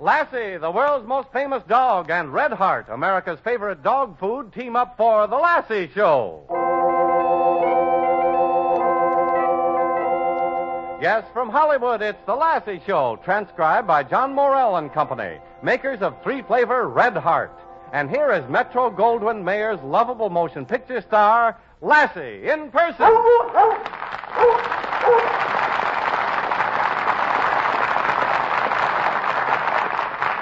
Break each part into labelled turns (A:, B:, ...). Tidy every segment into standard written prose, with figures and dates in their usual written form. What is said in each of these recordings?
A: Lassie, the world's most famous dog, and Red Heart, America's favorite dog food, team up for The Lassie Show. Yes, from Hollywood, it's The Lassie Show, transcribed by John Morrell and Company, makers of three-flavor Red Heart. And here is Metro-Goldwyn-Mayer's lovable motion picture star, Lassie, in person.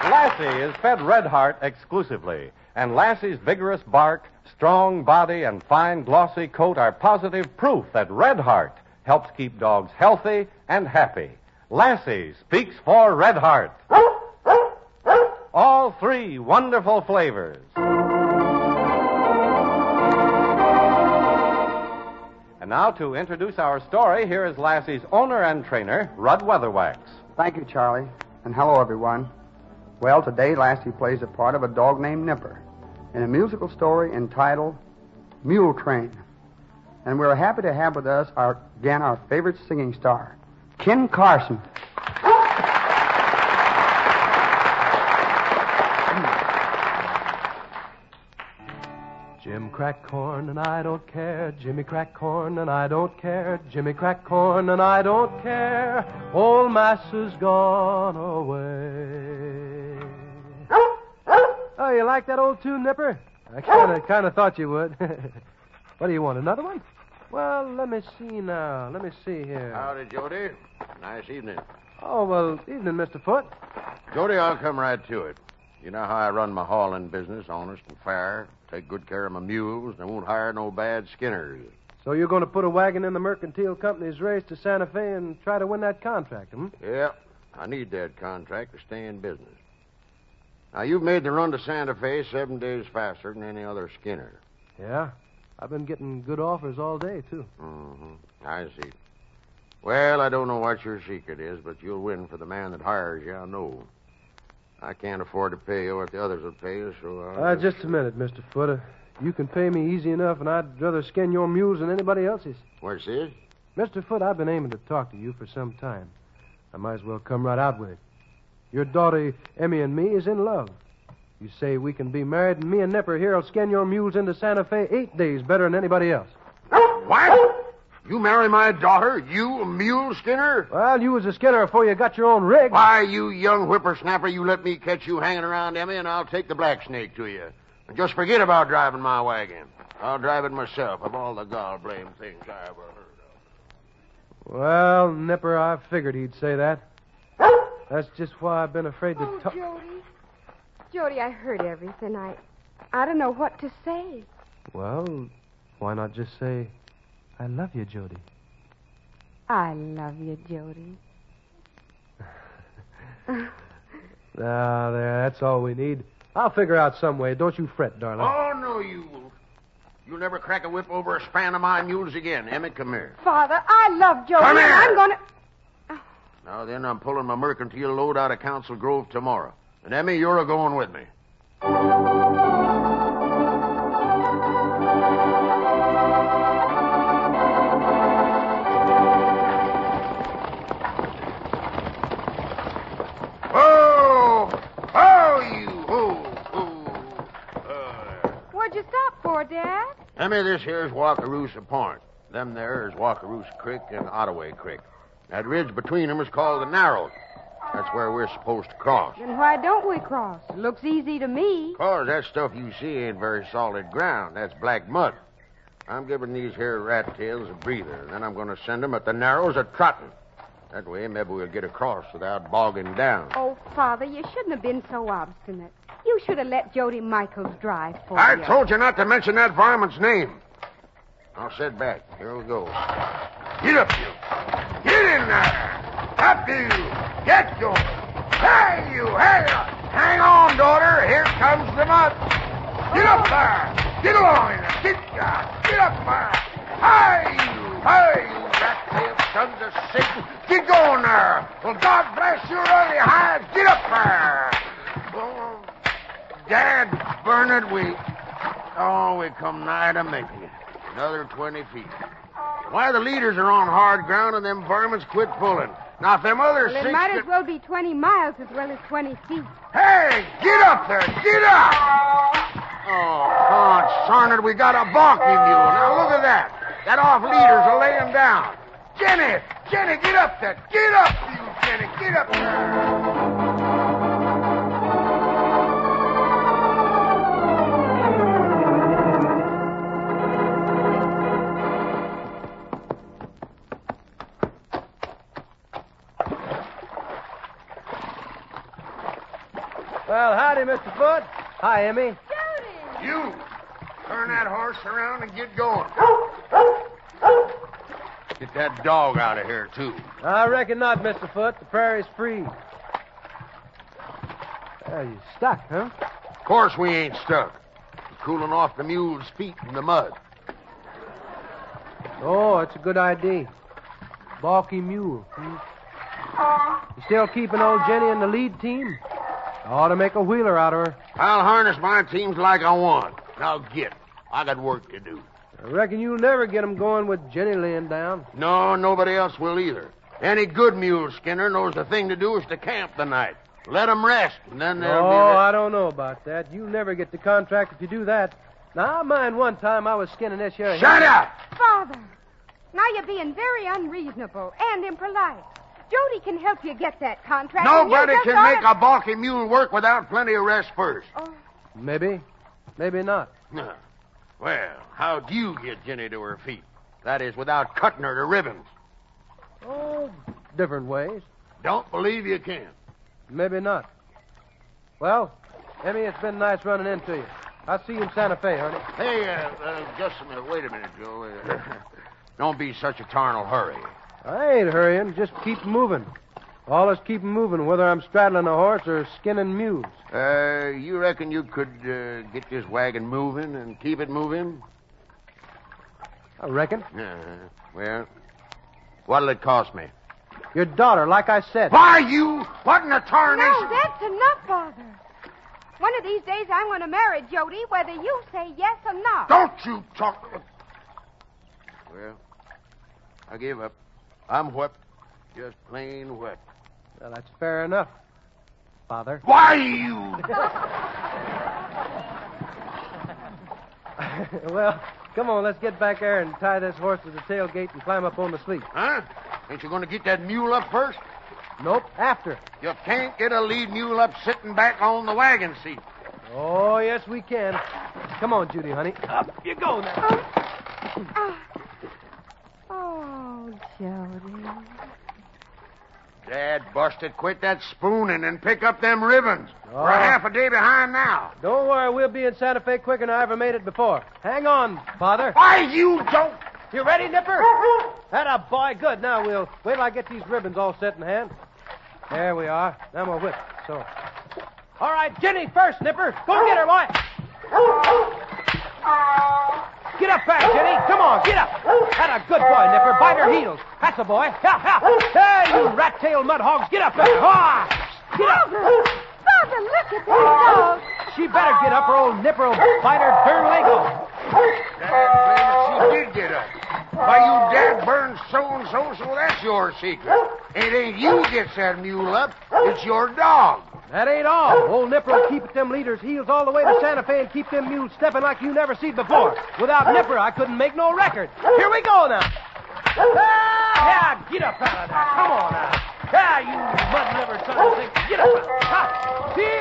A: Lassie is fed Red Heart exclusively, and Lassie's vigorous bark, strong body, and fine glossy coat are positive proof that Red Heart helps keep dogs healthy and happy. Lassie speaks for Red Heart. All three wonderful flavors. And now to introduce our story, here is Lassie's owner and trainer, Rudd Weatherwax.
B: Thank you, Charlie, and hello, everyone. Well, today Lassie plays the part of a dog named Nipper in a musical story entitled Mule Train. And we're happy to have with us, our favorite singing star, Ken Carson.
C: Jim crack corn and I don't care. Jimmy crack corn and I don't care. Jimmy crack corn and I don't care. Old Massa's gone away. Oh, you like that old tune, Nipper? I kind of thought you would. What do you want, another one? Well, let me see now. Let me see here.
D: Howdy, Jody. Nice evening.
C: Oh, well, evening, Mr. Foote.
D: Jody, I'll come right to it. You know how I run my hauling business, honest and fair. Take good care of my mules, and I won't hire no bad skinners.
C: So you're going to put a wagon in the mercantile company's race to Santa Fe and try to win that contract, hmm?
D: Yeah, I need that contract to stay in business. Now, you've made the run to Santa Fe 7 days faster than any other skinner.
C: Yeah? I've been getting good offers all day, too.
D: Mm-hmm. I see. Well, I don't know what your secret is, but you'll win for the man that hires you, I know. I can't afford to pay you what the others will pay you, so
C: just a minute, Mr. Foote. You can pay me easy enough, and I'd rather skin your mules than anybody else's.
D: What's this?
C: Mr. Foote, I've been aiming to talk to you for some time. I might as well come right out with it. Your daughter, Emmy, and me is in love. You say we can be married, and me and Nipper here will skin your mules into Santa Fe 8 days better than anybody else.
D: What? You marry my daughter? You, a mule skinner?
C: Well, you was a skinner before you got your own rig.
D: Why, you young whippersnapper, you let me catch you hanging around Emmy, and I'll take the black snake to you. And just forget about driving my wagon. I'll drive it myself of all the gall-blame things I ever heard of.
C: Well, Nipper, I figured he'd say that. That's just why I've been afraid to talk.
E: Jody. Jody, I heard everything. I don't know what to say.
C: Well, why not just say, I love you, Jody?
E: I love you, Jody.
C: Now, there, that's all we need. I'll figure out some way. Don't you fret, darling.
D: Oh, no, you won't. You'll never crack a whip over a span of my mules again. Emmy, come here.
E: Father, I love Jody.
D: Come here.
E: I'm going to...
D: Now, then, I'm pulling my mercantile load out of Council Grove tomorrow. And, Emmy, you're a-going with me.
E: What'd you stop for, Dad?
D: Emmy, this here's Wakarusa Point. Them there is Wakarusa Creek and Ottaway Creek. That ridge between them is called the Narrows. That's where we're supposed to cross.
E: Then why don't we cross? It looks easy to me.
D: 'Cause that stuff you see ain't very solid ground. That's black mud. I'm giving these here rat tails a breather, and then I'm going to send them at the Narrows a trotting. That way, maybe we'll get across without bogging down.
E: Oh, Father, you shouldn't have been so obstinate. You should have let Jody Michaels drive for
D: I
E: you.
D: told you not to mention that varmint's name. I'll sit back. Here we go. Get up, you. Get in there. Up, you. Get going. Hey, you. Hey. Hang on, daughter. Here comes the mud. Get up there. Get along in there. Get up there. Hey, you. Hey, you rat-tailed sons of Satan. Get going there. Well, God bless your ugly hides. Get up there. Oh, Dad, Bernard, we come nigh to making it. Another 20 feet. Why, the leaders are on hard ground and them varmints quit pulling. Now, if them other
E: Well, it
D: six...
E: might as well be 20 miles as well as 20 feet.
D: Hey, get up there! Get up! Oh, darn it, we got a balky mule. Now, look at that. That off-leader's a laying down. Jenny, get up there. Get up, you Jenny. Get up there.
C: Well, howdy, Mr. Foot. Hi, Emmy.
E: Jody!
D: You, turn that horse around and get going. Get that dog out of here, too.
C: I reckon not, Mr. Foot. The prairie's free. Well, you stuck, huh?
D: Of course we ain't stuck. We're cooling off the mule's feet in the mud.
C: Oh, that's a good idea. Balky mule. You still keeping old Jenny in the lead team? I ought to make a wheeler out of her.
D: I'll harness my teams like I want. Now get. I got work to do.
C: I reckon you'll never get 'em going with Jenny laying down.
D: No, nobody else will either. Any good mule skinner knows the thing to do is to camp the night. Let 'em rest, and then they'll be...
C: I don't know about that. You'll never get the contract if you do that. Now, I mind one time I was skinning this here...
D: Shut up!
E: Father, now you're being very unreasonable and impolite. Jody can help you get that contract.
D: Nobody
E: and you
D: can
E: just
D: make
E: oughta-
D: a balky mule work without plenty of rest first.
E: Oh,
C: Maybe. Maybe not.
D: Well, how'd you get Jenny to her feet? That is, without cutting her to ribbons.
C: Oh, different ways.
D: Don't believe you can.
C: Maybe not. Well, Emmy, it's been nice running into you. I'll see you in Santa Fe, honey.
D: Hey, just a minute. Wait a minute, Joe. Don't be such a tarnal hurry.
C: I ain't hurrying. Just keep moving. Always keep moving, whether I'm straddling a horse or skinning mules.
D: You reckon you could get this wagon moving and keep it moving?
C: I reckon.
D: Well, what'll it cost me?
C: Your daughter, like I said.
D: Why, you? What in the tarnation?
E: no, that's enough, Father. One of these days I'm going to marry Jody, whether you say yes or not.
D: Don't you talk... Well, I give up. I'm whipped. Just plain whipped.
C: Well, that's fair enough, Father.
D: Why, you?
C: Well, come on, let's get back there and tie this horse to the tailgate and climb up on the sleep.
D: Huh? Ain't you going to get that mule up first?
C: Nope, after.
D: You can't get a lead mule up sitting back on the wagon seat.
C: Oh, yes, we can. Come on, Judy, honey. Up you go now.
E: Oh, Jody.
D: Dad busted, quit that spooning and pick up them ribbons.
C: Oh.
D: We're half a day behind now.
C: Don't worry, we'll be in Santa Fe quicker than I ever made it before. Hang on, Father.
D: Why, you don't...
C: You ready, Nipper? That boy. Good. Now we'll wait till I get these ribbons all set in hand. There we are. Now my whip. So. All right, Jenny first, Nipper. Go get her, boy. Get up fast, Jenny. Come on, get up. That a good boy, Nipper. Bite her heels. That's a boy. Hey, you rat-tailed mud hogs. Get up there. Get up.
E: Father, look at that dog.
C: She better get up or old Nipper will bite her darn leg off.
D: Dad, she did get up. Why, you dad burned so-and-so, so that's your secret. It ain't you gets that mule up. It's your dog.
C: That ain't all. Old Nipper will keep at them leaders' heels all the way to Santa Fe and keep them mules stepping like you never seen before. Without Nipper, I couldn't make no record. Here we go now. Get up out of there. Come on now. You mud-livered son of a thing. Get up out of there.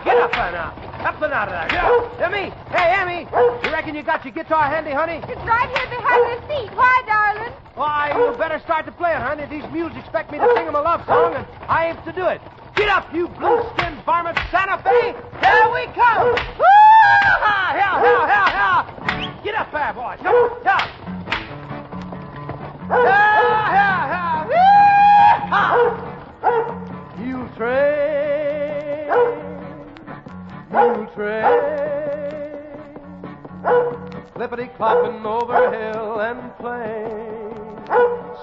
C: Get up there now. Up and out of there. Get up. Emmy. Hey, Emmy. You reckon you got your guitar handy, honey?
E: It's right here behind the seat. Why, darling?
C: Why, you better start to play it, honey. These mules expect me to sing them a love song, and I aim to do it. Get up, you blue-skinned varmint, Santa Fe. Here we come. Woo-ha! Here. Get up there, boy. Come on. Here. Mule train. Mule train. Clippity-clopping over hill and plain.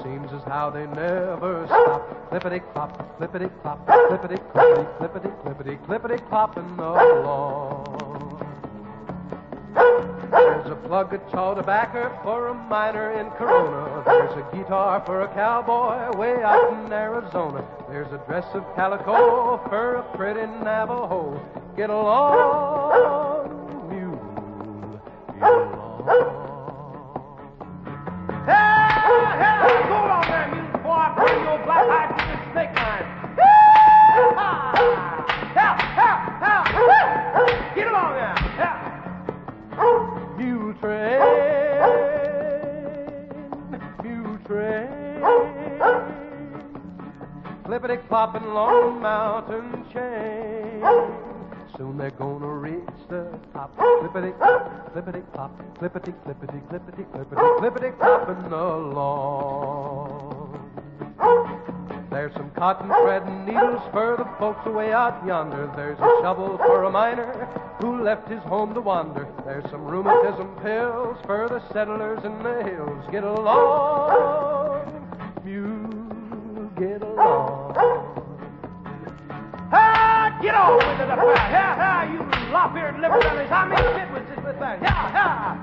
C: Seems as how they never stop. Clippity-clop, clippity-clop, clippity-clippity, clippity-clippity, clippity-clopping along. There's a plug of chaw tobacco for a miner in Corona. There's a guitar for a cowboy way out in Arizona. There's a dress of calico for a pretty Navajo. Get along, mule, get along. Hey, go along there, mule, before I bring your black eye to the snake line. Help! Get along there. Mule train, clippity-clopping along the mountain chain. Soon they're gonna reach the top. Clippity-clop, clippity-clop, clippity-clippity, clippity-clippity, clippity-clopping along. There's some cotton thread and needles for the folks away out yonder. There's a shovel for a miner who left his home to wander. There's some rheumatism pills for the settlers in the hills. Get along, mule, get along. Ah, get on into the fair. Yeah, you lop-eared liver bellies. I mean, shit with that. Yeah.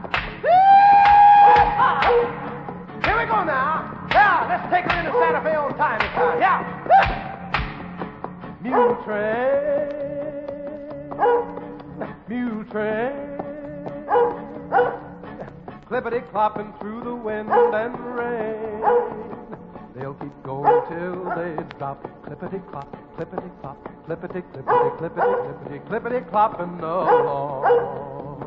C: Here we go now. Yeah, let's take her into Santa Fe on time this time. Yeah. Mule train, clippity-clopping through the wind and rain. They'll keep going till they drop. Clippity-clop, clippity-clop, clippity-clippity, clippity-clippity, clippity-clopping along.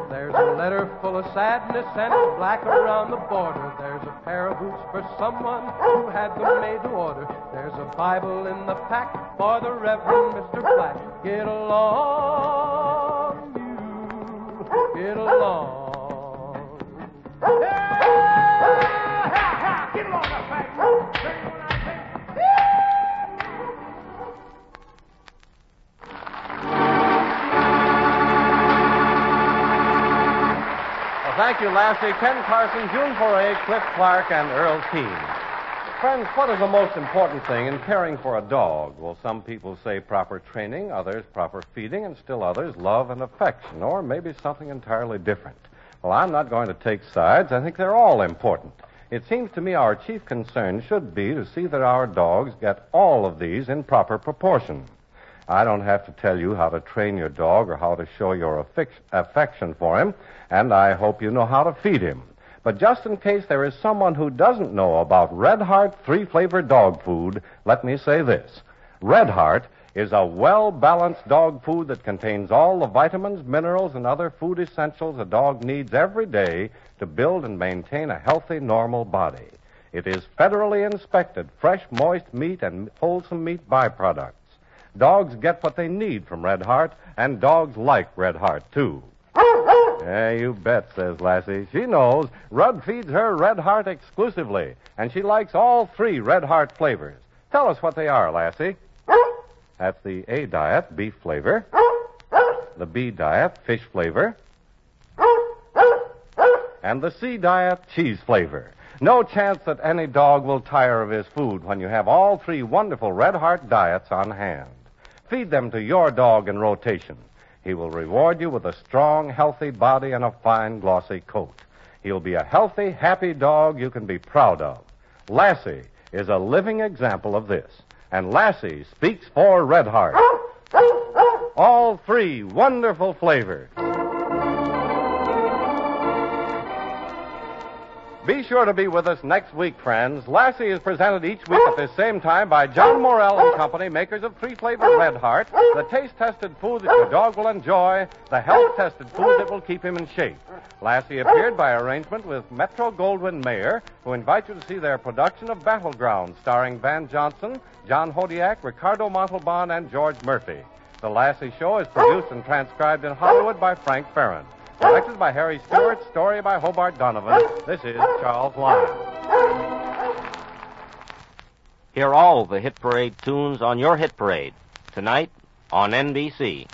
C: There's a letter full of sadness and it's black around the border. There's a pair of boots for someone who had them made to order. There's a Bible in the pack for the Reverend Mr. Black. Get along, you, get along. Yeah, get along, that pack.
A: Thank you, Lassie, Ken Carson, June Foray, Cliff Clark, and Earl Keene. Friends, what is the most important thing in caring for a dog? Well, some people say proper training, others proper feeding, and still others love and affection, or maybe something entirely different. Well, I'm not going to take sides. I think they're all important. It seems to me our chief concern should be to see that our dogs get all of these in proper proportion. I don't have to tell you how to train your dog or how to show your affection for him, and I hope you know how to feed him. But just in case there is someone who doesn't know about Red Heart 3-flavored dog food, let me say this. Red Heart is a well-balanced dog food that contains all the vitamins, minerals, and other food essentials a dog needs every day to build and maintain a healthy, normal body. It is federally inspected, fresh, moist meat and wholesome meat byproducts. Dogs get what they need from Red Heart, and dogs like Red Heart, too. Yeah, you bet, says Lassie. She knows. Rudd feeds her Red Heart exclusively, and she likes all 3 Red Heart flavors. Tell us what they are, Lassie. That's the A diet, beef flavor. The B diet, fish flavor. And the C diet, cheese flavor. No chance that any dog will tire of his food when you have all 3 wonderful Red Heart diets on hand. Feed them to your dog in rotation. He will reward you with a strong, healthy body and a fine, glossy coat. He'll be a healthy, happy dog you can be proud of. Lassie is a living example of this. And Lassie speaks for Red Heart. All 3 wonderful flavors. Be sure to be with us next week, friends. Lassie is presented each week at this same time by John Morrell and Company, makers of 3-flavored Red Heart, the taste-tested food that your dog will enjoy, the health-tested food that will keep him in shape. Lassie appeared by arrangement with Metro-Goldwyn-Mayer, who invite you to see their production of Battleground, starring Van Johnson, John Hodiak, Ricardo Montalban, and George Murphy. The Lassie Show is produced and transcribed in Hollywood by Frank Farron. Directed by Harry Stewart, story by Hobart Donovan. This is Charles Lyon.
F: Hear all the Hit Parade tunes on your Hit Parade, tonight on NBC.